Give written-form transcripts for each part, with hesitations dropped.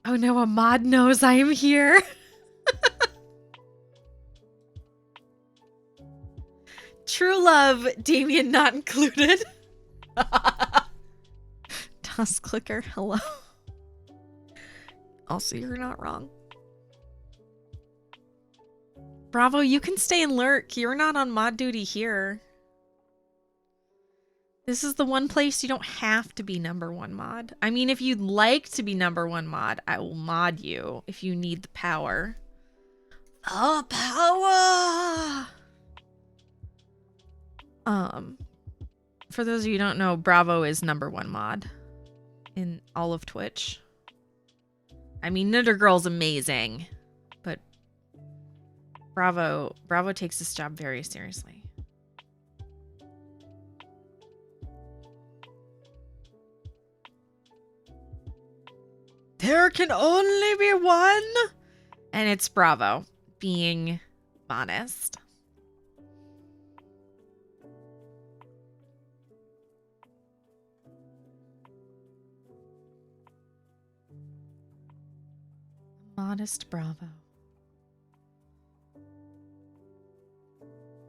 Oh no, a mod knows I am here. True love, Damien not included. Task clicker, hello. Also, you're not wrong. Bravo, you can stay and lurk. You're not on mod duty here. This is the one place you don't have to be #1 mod. I mean, if you'd like to be #1 mod, I will mod you if you need the power. Oh, power! For those of you who don't know, Bravo is #1 mod in all of Twitch. I mean, Knitter Girl's amazing, but Bravo takes this job very seriously. There can only be one, and it's Bravo being honest. Modest Bravo.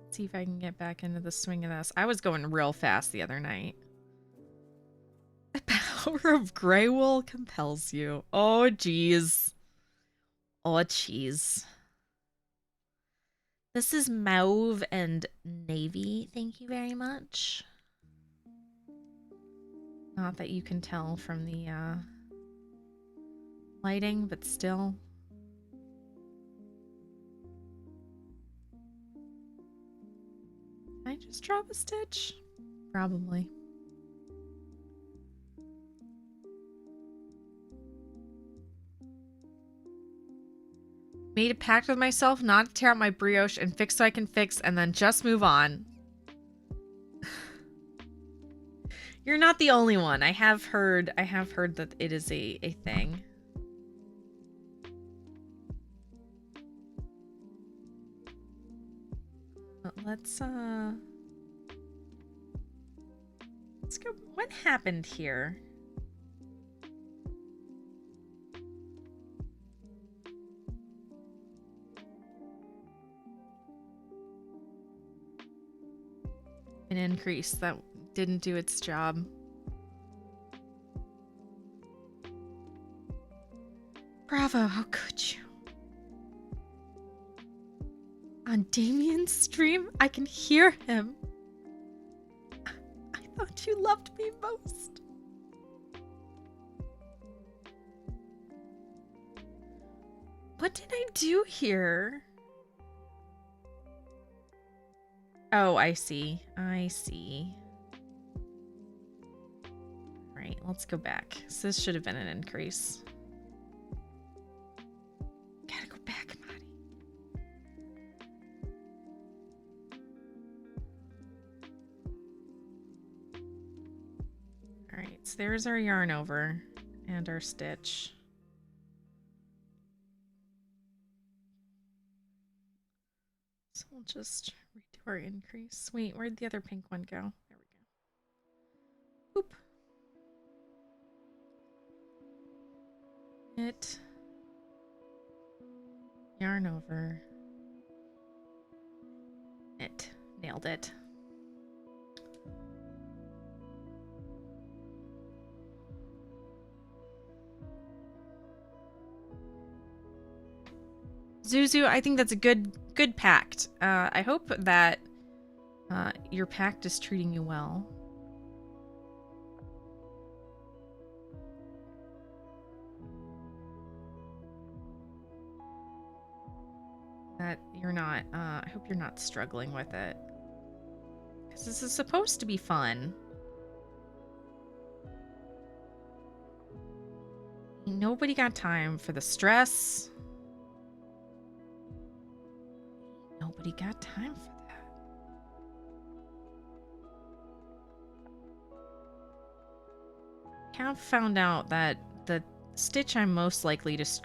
Let's see if I can get back into the swing of this. I was going real fast the other night. The power of Greywool compels you. Oh, jeez. Oh, jeez. This is mauve and navy. Thank you very much. Not that you can tell from the lighting, but still. Can I just drop a stitch? Probably. Made a pact with myself not to tear out my brioche and fix so I can fix and then just move on. You're not the only one. I have heard that it is a thing. Let's go. What happened here? An increase that didn't do its job. Bravo, how could you? On Damien's stream, I can hear him. I thought you loved me most. What did I do here? Oh, I see. I see. Right, let's go back. So this should have been an increase. Gotta go back, Maddie. Alright, so there's our yarn over and our stitch. So we'll just redo our increase. Wait, where'd the other pink one go? There we go. Oop. It. Yarn over. It. Nailed it. Zuzu, I think that's a good pact. I hope that your pact is treating you well. That you're not, I hope you're not struggling with it. Because this is supposed to be fun. Nobody got time for the stress. Nobody got time for that. I have found out that the stitch I'm most likely to screw